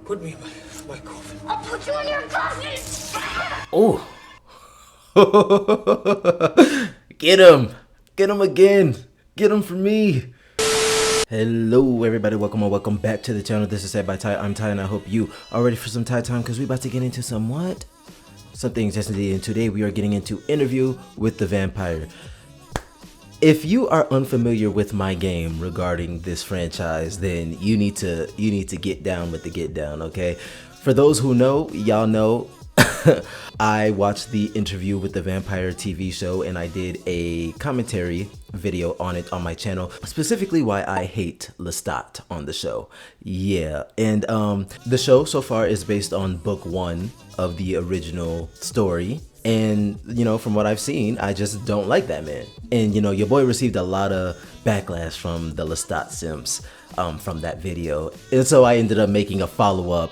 Put me in my coffin. I'll put you in your coffin! Oh. Get him. Get him again. Get him for me. Hello everybody, welcome or welcome back to the channel. This is Said by Ty. I'm Ty and I hope you are ready for some Ty time because we're about to get into some things yesterday, and today we are getting into Interview with the Vampire. If you are unfamiliar with my game regarding this franchise, then you need to get down with the get down, okay? For those who know, y'all know I watched the Interview with the Vampire TV show and I did a commentary video on it on my channel, specifically why I hate Lestat on the show. Yeah, and the show so far is based on book 1 of the original story. And, you know, from what I've seen, I just don't like that man. And, you know, your boy received a lot of backlash from the Lestat simps from that video. And so I ended up making a follow-up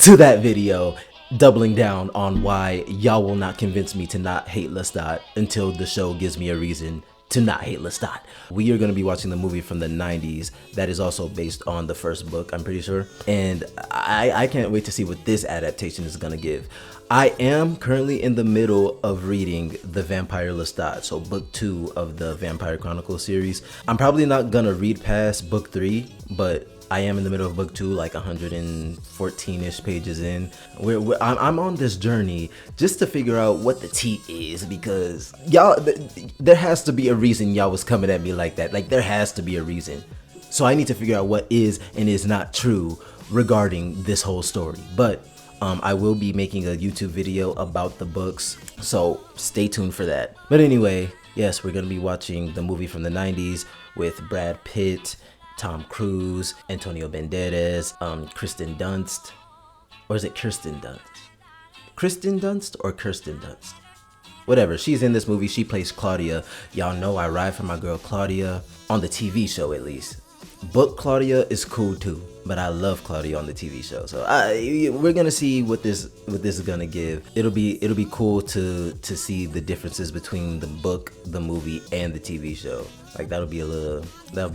to that video, doubling down on why y'all will not convince me to not hate Lestat until the show gives me a reason to not hate Lestat. We are going to be watching the movie from the 90s that is also based on the first book, I'm pretty sure. And I can't wait to see what this adaptation is going to give. I am currently in the middle of reading The Vampire Lestat, so book 2 of the Vampire Chronicles series. I'm probably not gonna read past book 3, but I am in the middle of book 2, like 114-ish pages in. I'm on this journey just to figure out what the tea is, because y'all, there has to be a reason y'all was coming at me like that. Like, there has to be a reason. So I need to figure out what is and is not true regarding this whole story. But I will be making a YouTube video about the books, so stay tuned for that. But anyway, yes, we're gonna be watching the movie from the 90s with Brad Pitt, Tom Cruise, Antonio Banderas, Kristen Dunst, or is it Kirsten Dunst? Kristen Dunst or Kirsten Dunst? Whatever, she's in this movie, she plays Claudia. Y'all know I ride for my girl Claudia, on the TV show at least. Book Claudia is cool too, but I love Claudia on the TV show. So we're gonna see what this is gonna give. It'll be cool to see the differences between the book, the movie, and the TV show. Like, that'll be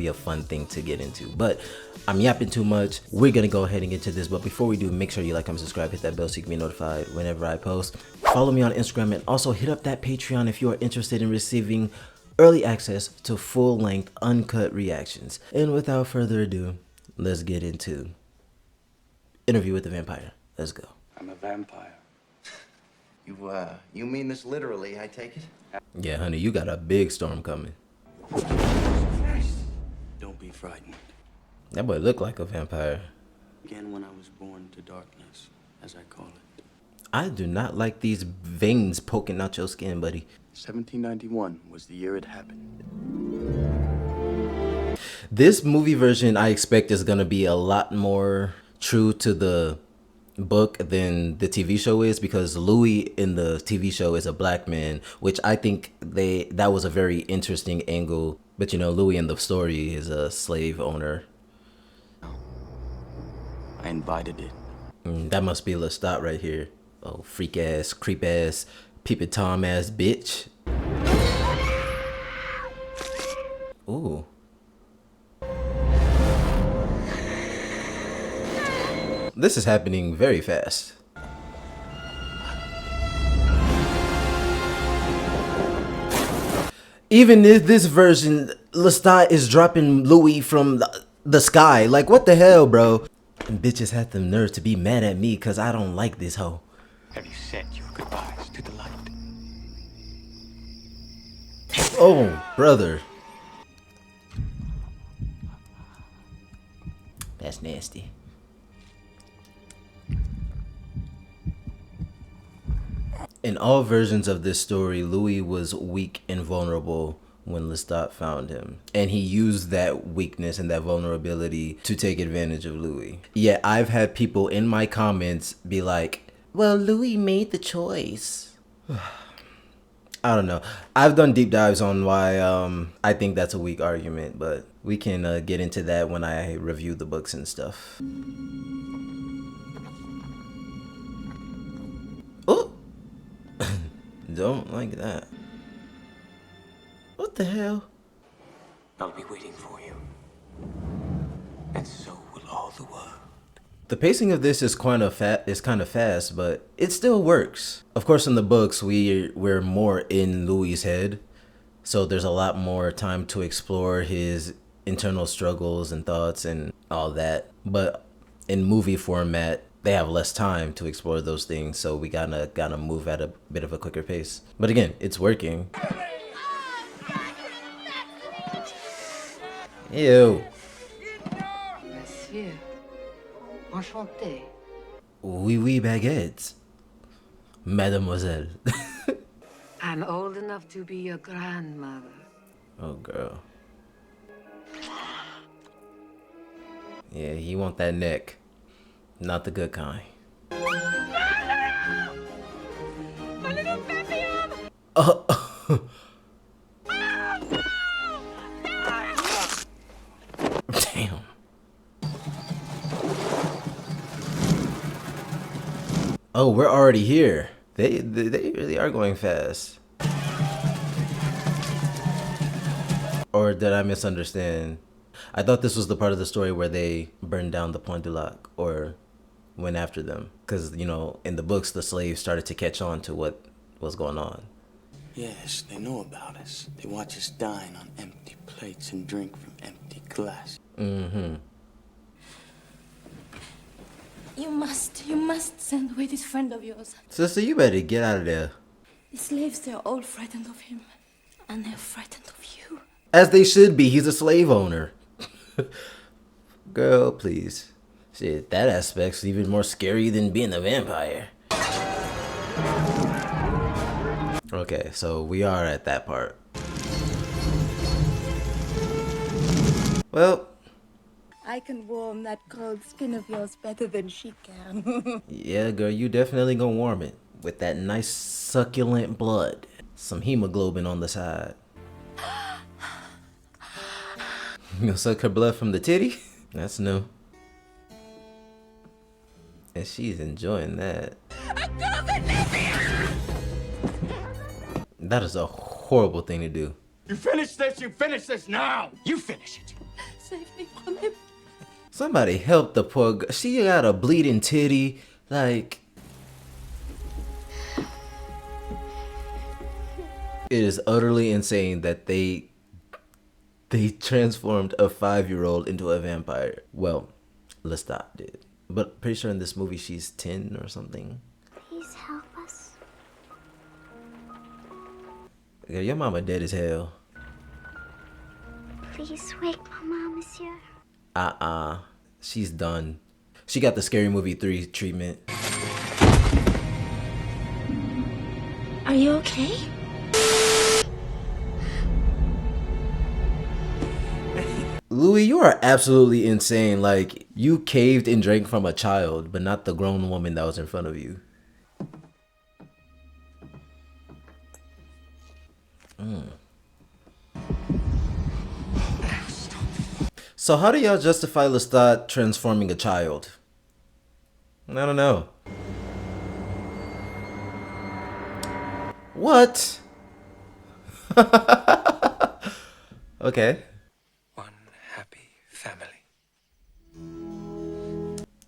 a fun thing to get into. But I'm yapping too much. We're gonna go ahead and get into this. But before we do, make sure you like, comment, subscribe, hit that bell so you can be notified whenever I post. Follow me on Instagram and also hit up that Patreon if you are interested in receiving early access to full-length uncut reactions. And without further ado, let's get into Interview with the Vampire. Let's go. I'm a vampire. You mean this literally, I take it? Yeah, honey, you got a big storm coming. Don't be frightened. That boy look like a vampire. Again, when I was born to darkness, as I call it. I do not like these veins poking out your skin, buddy. 1791 was the year it happened. This movie version, I expect, is gonna be a lot more true to the book than the TV show is, because Louis in the TV show is a black man, which I think that was a very interesting angle. But you know, Louis in the story is a slave owner. I invited it. That must be Lestat right here. Oh, freak ass, creep ass, peeping Tom ass bitch. Ooh. This is happening very fast. Even if this version, Lestat is dropping Louis from the sky. Like, what the hell, bro? And bitches had the nerve to be mad at me because I don't like this hoe. Have you said your goodbyes to the light? Oh, brother. That's nasty. In all versions of this story, Louis was weak and vulnerable when Lestat found him. And he used that weakness and that vulnerability to take advantage of Louis. Yeah, I've had people in my comments be like, well, Louis made the choice. I don't know. I've done deep dives on why I think that's a weak argument, but we can get into that when I review the books and stuff. Oh! Don't like that. What the hell? I'll be waiting for you. And so will all the world. The pacing of this is kind of fast, but it still works. Of course, in the books, we're more in Louis's head, so there's a lot more time to explore his internal struggles and thoughts and all that. But in movie format, they have less time to explore those things, so we gotta move at a bit of a quicker pace. But again, it's working. Ew. Monsieur, enchanté. Oui, oui, baguettes. Mademoiselle. I'm old enough to be your grandmother. Oh, girl. Yeah, you want that neck. Not the good kind. Oh. Damn. Oh, we're already here. They really are going fast. Or did I misunderstand? I thought this was the part of the story where they burned down the Point du Lac or went after them. Because, you know, in the books, the slaves started to catch on to what was going on. Yes, they know about us. They watch us dine on empty plates and drink from empty glass. Mm-hmm. You must send away this friend of yours. Sister, you better get out of there. The slaves, they're all frightened of him. And they're frightened of you. As they should be. He's a slave owner. Girl, please. Shit, that aspect's even more scary than being a vampire. Okay, so we are at that part. Well, I can warm that cold skin of yours better than she can. yeah, girl, you definitely gonna warm it with that nice succulent blood. Some hemoglobin on the side. You gonna suck her blood from the titty? That's new. And she's enjoying that. That is a horrible thing to do. You finish this now! You finish it! Save me from him. Somebody help the poor girl. She got a bleeding titty. Like, it is utterly insane that they transformed a 5-year-old into a vampire. Well, Lestat did. But pretty sure in this movie she's 10 or something. Please help us. Yeah, your mama dead as hell. Please wake Mama, Monsieur. She's done. She got the Scary Movie 3 treatment. Are you okay? Louis, you are absolutely insane. Like, you caved and drank from a child, but not the grown woman that was in front of you. So how do y'all justify Lestat transforming a child? I don't know. What? Okay. One happy family.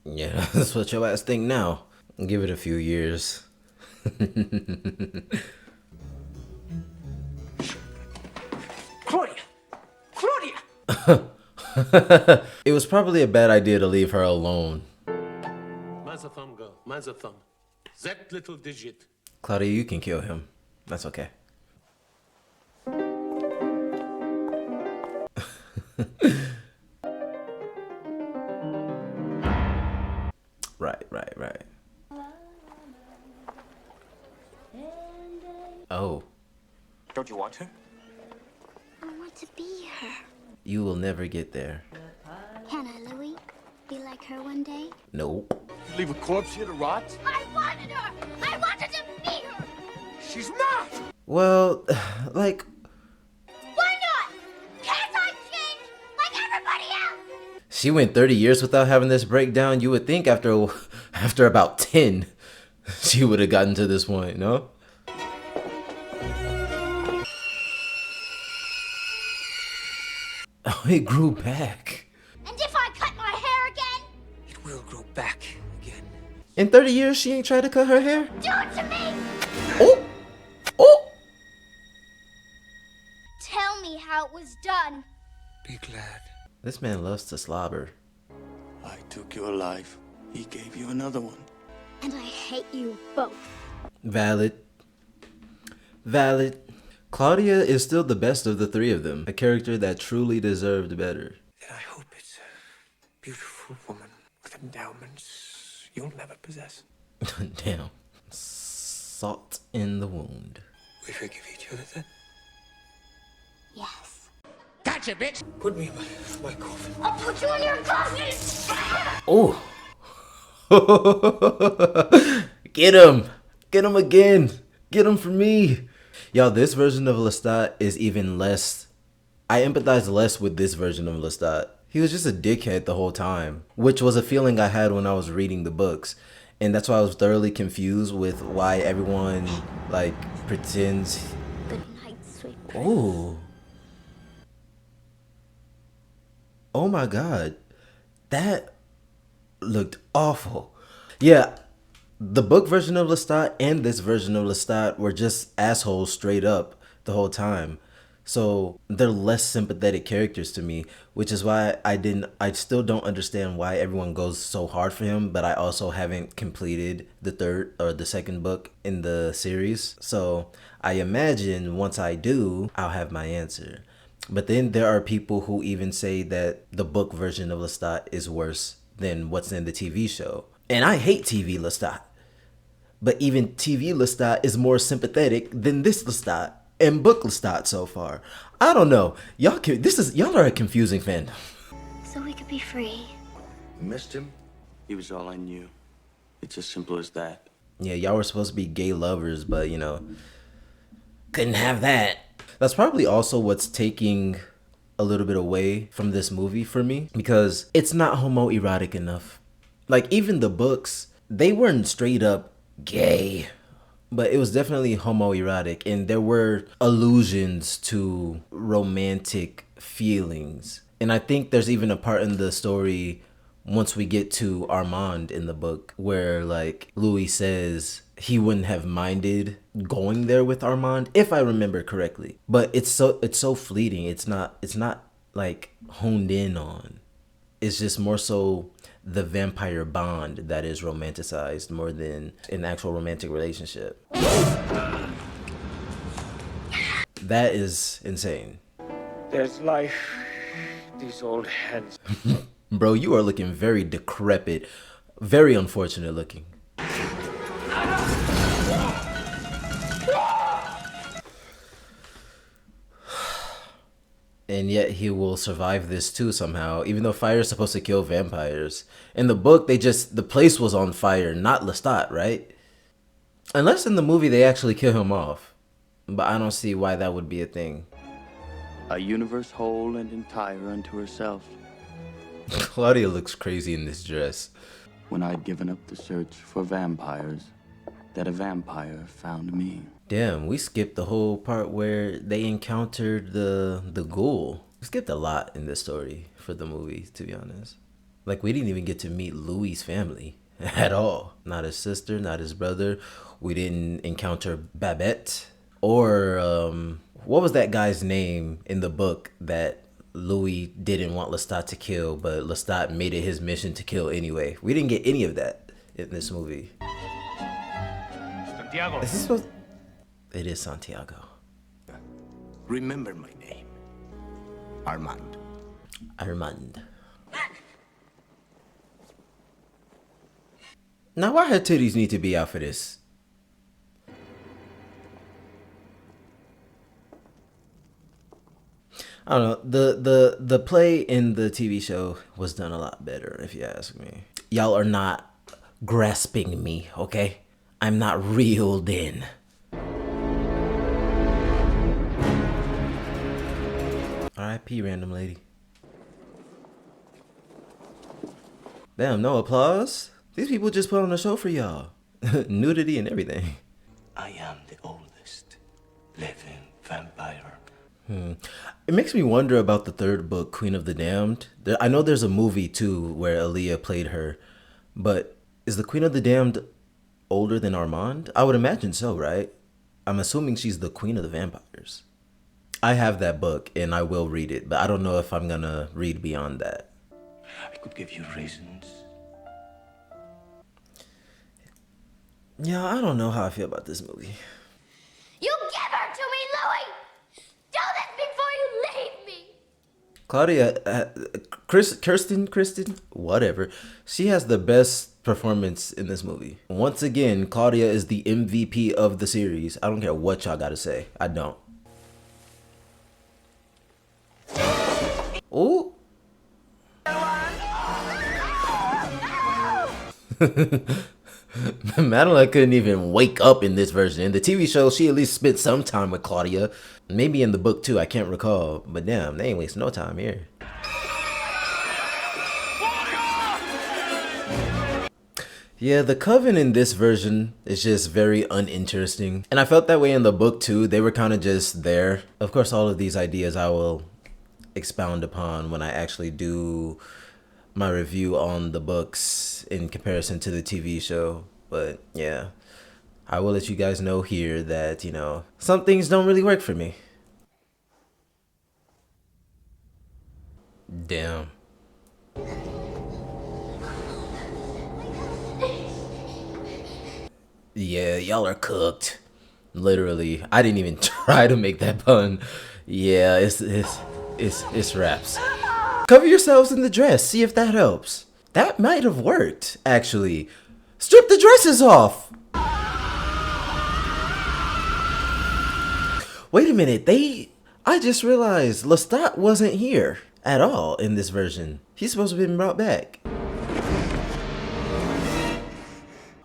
Yeah, that's what your ass think now. Give it a few years. Claudia! Claudia! It was probably a bad idea to leave her alone. Man's a thumb, girl. Man's a thumb. That little digit. Claudia, you can kill him. That's okay. Right. Oh, Don't you want her? I want to be her. you will never get there. Can I, Louis? Be like her one day? Nope. Leave a corpse here to rot? I wanted her! I wanted to be her! She's not! Well, like, Why not? Can't I change like everybody else? she went 30 years without having this breakdown. You would think after about 10, she would have gotten to this point, no? Oh, it grew back. And if I cut my hair again? It will grow back In 30 years, she ain't tried to cut her hair? Do it to me! Oh! Oh! Tell me how it was done. Be glad. This man loves to slobber. I took your life. He gave you another one. And I hate you both. Valid. Valid. Claudia is still the best of the three of them. A character that truly deserved better. Then I hope it's a beautiful woman with endowments you'll never possess. Damn. Salt in the wound. We forgive each other then? Yes. Gotcha, bitch! Put me in my coffin. I'll put you in your coffin! Oh! Get him! Get him again! Get him for me! Y'all, this version of Lestat is even less... I empathize less with this version of Lestat. He was just a dickhead the whole time, which was a feeling I had when I was reading the books. And that's why I was thoroughly confused with why everyone, like, pretends... Good night, sweet prince. Oh. Oh my god. That looked awful. Yeah, the book version of Lestat and this version of Lestat were just assholes straight up the whole time. So they're less sympathetic characters to me, which is why I still don't understand why everyone goes so hard for him, but I also haven't completed the second book in the series. So I imagine once I do, I'll have my answer. But then there are people who even say that the book version of Lestat is worse than what's in the TV show. And I hate TV Lestat. But even TV Lestat is more sympathetic than this Lestat and book Lestat so far. I don't know. Y'all are a confusing fandom. So we could be free. Missed him? He was all I knew. It's as simple as that. Yeah, y'all were supposed to be gay lovers, but you know, couldn't have that. That's probably also what's taking a little bit away from this movie for me, because it's not homoerotic enough. Like, even the books, they weren't straight up gay, but it was definitely homoerotic, and there were allusions to romantic feelings. And I think there's even a part in the story once we get to Armand in the book where, like, Louis says he wouldn't have minded going there with Armand, if I remember correctly. But it's so fleeting. It's not like honed in on. It's just more so the vampire bond that is romanticized more than an actual romantic relationship. That is insane. There's life. These old hands. Bro, you are looking very decrepit. Very unfortunate looking. And yet he will survive this too somehow, even though fire is supposed to kill vampires. In the book, the place was on fire, not Lestat, right? Unless in the movie they actually kill him off. But I don't see why that would be a thing. A universe whole and entire unto herself. Claudia looks crazy in this dress. When I'd given up the search for vampires, that a vampire found me. Damn, we skipped the whole part where they encountered the ghoul. We skipped a lot in this story for the movie, to be honest. Like, we didn't even get to meet Louis' family at all. Not his sister, not his brother. We didn't encounter Babette. Or, what was that guy's name in the book that Louis didn't want Lestat to kill, but Lestat made it his mission to kill anyway? We didn't get any of that in this movie. Santiago. Is this supposed... It is Santiago. Remember my name. Armand. Armand. Now, why her titties need to be out for this? I don't know. The play in the TV show was done a lot better, if you ask me. Y'all are not grasping me, okay? I'm not reeled in. R.I.P. random lady. Damn, no applause? These people just put on a show for y'all. Nudity and everything. I am the oldest living vampire. It makes me wonder about the third book, Queen of the Damned. I know there's a movie too where Aaliyah played her, but Is the Queen of the Damned older than Armand? I would imagine so, right? I'm assuming she's the Queen of the Vampires. I have that book and I will read it, but I don't know if I'm gonna read beyond that. I could give you reasons. Yeah, I don't know how I feel about this movie. You give her to me, Louis! Do this before you leave me! Claudia, Kristen, whatever. She has the best performance in this movie. Once again, Claudia is the MVP of the series. I don't care what y'all gotta say. I don't. Ooh. Madeline couldn't even wake up in this version. In the TV show, she at least spent some time with Claudia. Maybe in the book too, I can't recall. But damn, they ain't wasting no time here. Yeah, the coven in this version is just very uninteresting. And I felt that way in the book too. They were kind of just there. Of course, all of these ideas I will expound upon when I actually do my review on the books in comparison to the TV show. But yeah, I will let you guys know here that, you know, some things don't really work for me. Damn. Yeah, y'all are cooked. Literally. I didn't even try to make that pun. Yeah, it's wraps. Cover yourselves in the dress. See if that helps. That might have worked, actually. Strip the dresses off. Wait a minute. I just realized Lestat wasn't here at all in this version. He's supposed to have been brought back.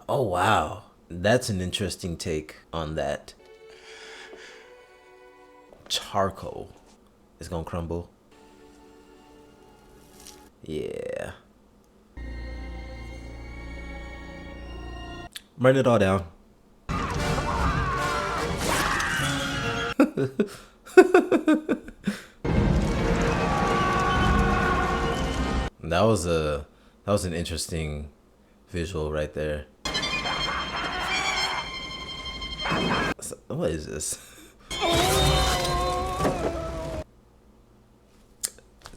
Oh, wow. That's an interesting take on that. Charcoal is gonna crumble. Yeah. Burn it all down. That was an interesting visual right there. What is this?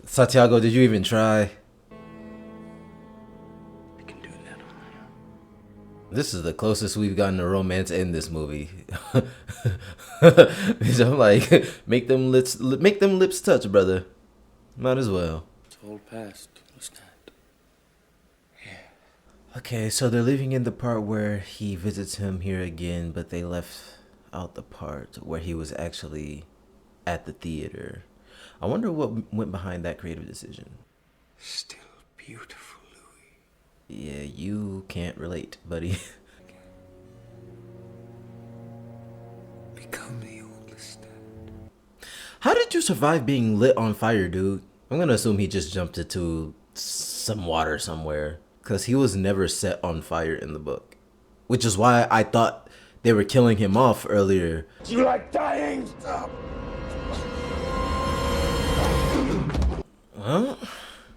Santiago, did you even try? I can do that on my own. This is the closest we've gotten to romance in this movie. I'm like, make them lips touch, brother. Might as well. It's all past. What's that? Okay, so they're leaving in the part where he visits him here again, but they left out the part where he was actually at the theater. I wonder what went behind that creative decision. Still beautiful, Louis. Yeah, you can't relate, buddy. Become the oldest. How did you survive being lit on fire, dude? I'm gonna assume he just jumped into some water somewhere, because he was never set on fire in the book. Which is why I thought they were killing him off earlier. You like dying? Stop. Well,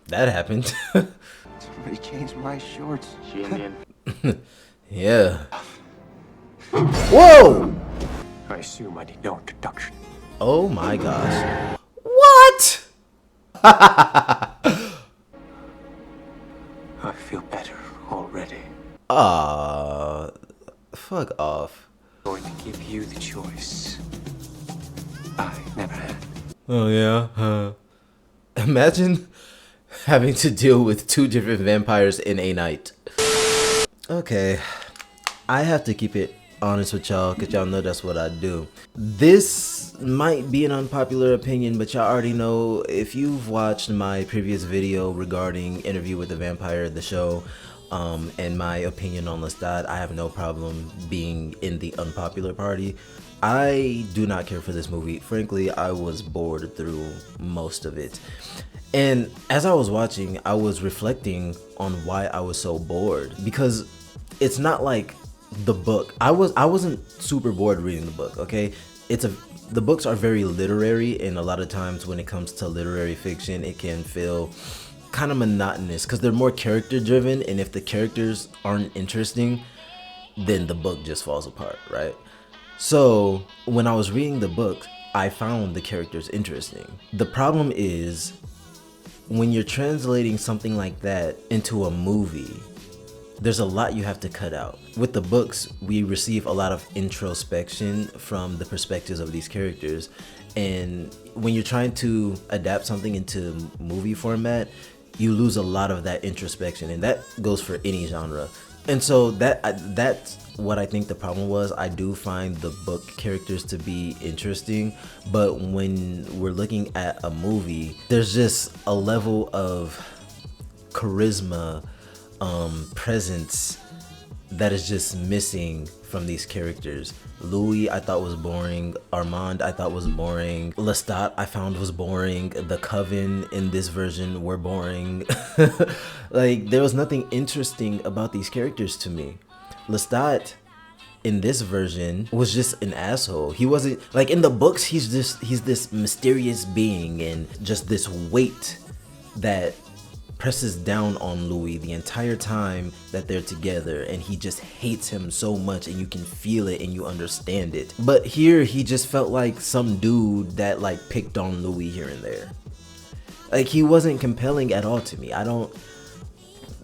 that happened. Somebody changed my shorts. She Indian. Yeah. Whoa! I assume I need no introduction. Oh my gosh. What? I feel better already. Fuck off. I'm going to give you the choice I never had. Oh yeah? Imagine having to deal with 2 different vampires in a night. Okay, I have to keep it honest with y'all, because y'all know that's what I do. This might be an unpopular opinion, but y'all already know, if you've watched my previous video regarding Interview with the Vampire, the show, and my opinion on Lestat, I have no problem being in the unpopular party. I do not care for this movie. Frankly, I was bored through most of it. And as I was watching, I was reflecting on why I was so bored, because it's not like the book. I wasn't super bored reading the book, okay? The books are very literary, and a lot of times when it comes to literary fiction, it can feel kind of monotonous because they're more character driven, and if the characters aren't interesting, then the book just falls apart, right? So when I was reading the book, I found the characters interesting. The problem is when you're translating something like that into a movie, there's a lot you have to cut out. With the books, we receive a lot of introspection from the perspectives of these characters, and when you're trying to adapt something into movie format, you lose a lot of that introspection, and that goes for any genre. And so that's what I think the problem was. I do find the book characters to be interesting, but when we're looking at a movie, there's just a level of charisma, presence that is just missing from these characters. Louis I thought was boring. Armand I thought was boring. Lestat I found was boring. The Coven in this version were boring. Like, there was nothing interesting about these characters to me. Lestat in this version was just an asshole. He wasn't, like, in the books he's this mysterious being and just this weight that presses down on Louis the entire time that they're together, and he just hates him so much, and you can feel it and you understand it. But here he just felt like some dude that like picked on Louis here and there. Like, he wasn't compelling at all to me.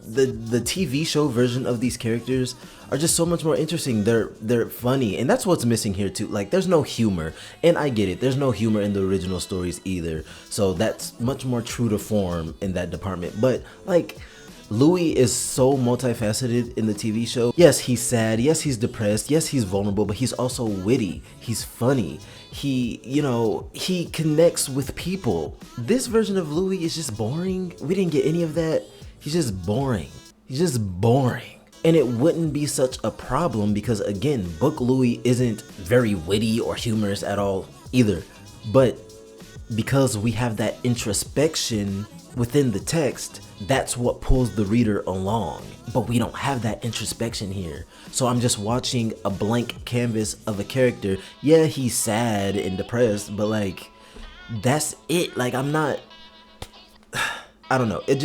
The TV show version of these characters are just so much more interesting. They're funny, and that's what's missing here too. Like, there's no humor, and I get it, there's no humor in the original stories either, so that's much more true to form in that department. But like, Louis is so multifaceted in the TV show. Yes, he's sad, yes he's depressed, yes he's vulnerable, but he's also witty, he's funny, he, you know, he connects with people. This version of Louis is just boring. We didn't get any of that. He's just boring. He's just boring. And it wouldn't be such a problem because, again, Book Louis isn't very witty or humorous at all either. But because we have that introspection within the text, that's what pulls the reader along. But we don't have that introspection here. So I'm just watching a blank canvas of a character. Yeah, he's sad and depressed, but like, that's it. Like, I'm not, I don't know. It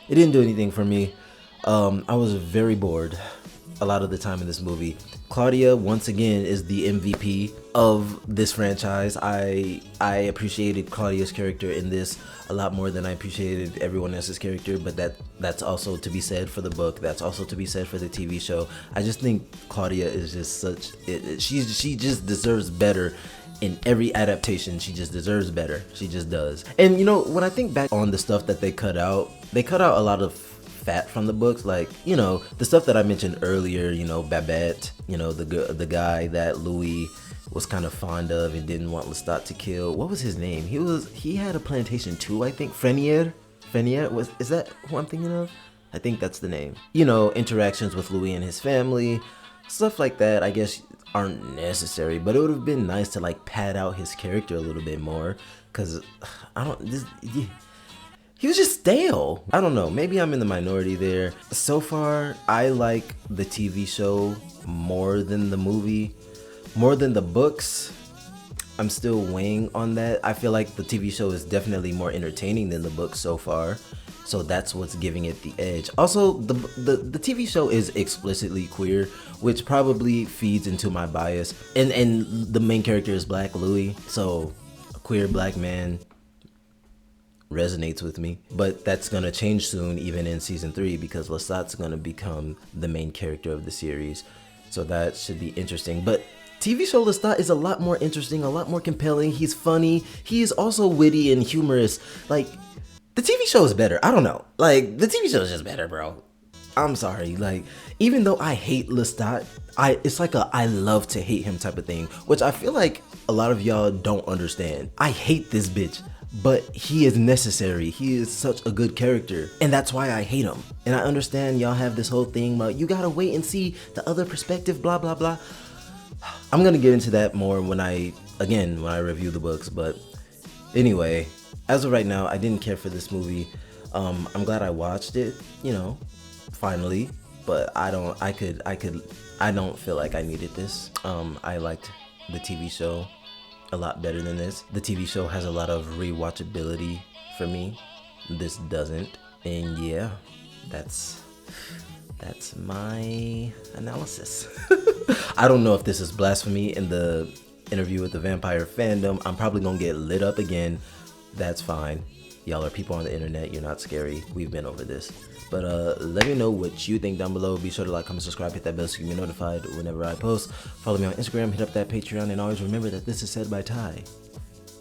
didn't do anything for me. I was very bored a lot of the time in this movie. Claudia, once again, is the MVP of this franchise. I appreciated Claudia's character in this a lot more than I appreciated everyone else's character, but that's also to be said for the book. That's also to be said for the TV show. I just think Claudia is just such, she just deserves better. In every adaptation, she just deserves better. She just does. And you know, when I think back on the stuff that they cut out a lot of fat from the books. Like, you know, the stuff that I mentioned earlier, you know, Babette, you know, the guy that Louis was kind of fond of and didn't want Lestat to kill. What was his name? He had a plantation too, I think. Frenier, is that who I'm thinking of? I think that's the name. You know, interactions with Louis and his family, stuff like that, I guess aren't necessary, but it would have been nice to like pad out his character a little bit more, because he was just stale. I don't know, maybe I'm in the minority there. So far, I like the TV show more than the movie, more than the books. I'm still weighing on that. I feel like the TV show is definitely more entertaining than the book so far, so that's what's giving it the edge. Also, the TV show is explicitly queer, which probably feeds into my bias. And the main character is Black, Louis, so a queer black man resonates with me. But that's gonna change soon, even in season 3, because Lesat's gonna become the main character of the series, so that should be interesting. But TV show Lestat is a lot more interesting, a lot more compelling. He's funny. He is also witty and humorous. Like, the TV show is better. I don't know. Like, the TV show is just better, bro. I'm sorry. Like, even though I hate Lestat, it's like a I love to hate him type of thing, which I feel like a lot of y'all don't understand. I hate this bitch, but he is necessary. He is such a good character, and that's why I hate him. And I understand y'all have this whole thing about you gotta wait and see the other perspective, blah, blah, blah. I'm gonna get into that more when I review the books, but anyway, as of right now, I didn't care for this movie. I'm glad I watched it, you know, finally, but I don't feel like I needed this. I liked the TV show a lot better than this. The TV show has a lot of rewatchability for me. This doesn't. And yeah, that's my analysis. I don't know if this is blasphemy in the interview with the vampire fandom. I'm probably gonna get lit up again. That's fine. Y'all are people on the internet. You're not scary. We've been over this. But let me know what you think down below. Be sure to like, comment, subscribe, hit that bell so you can be notified whenever I post. Follow me on Instagram, hit up that Patreon, and always remember that this is said by Ty.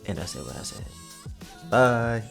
And I said what I said. Bye.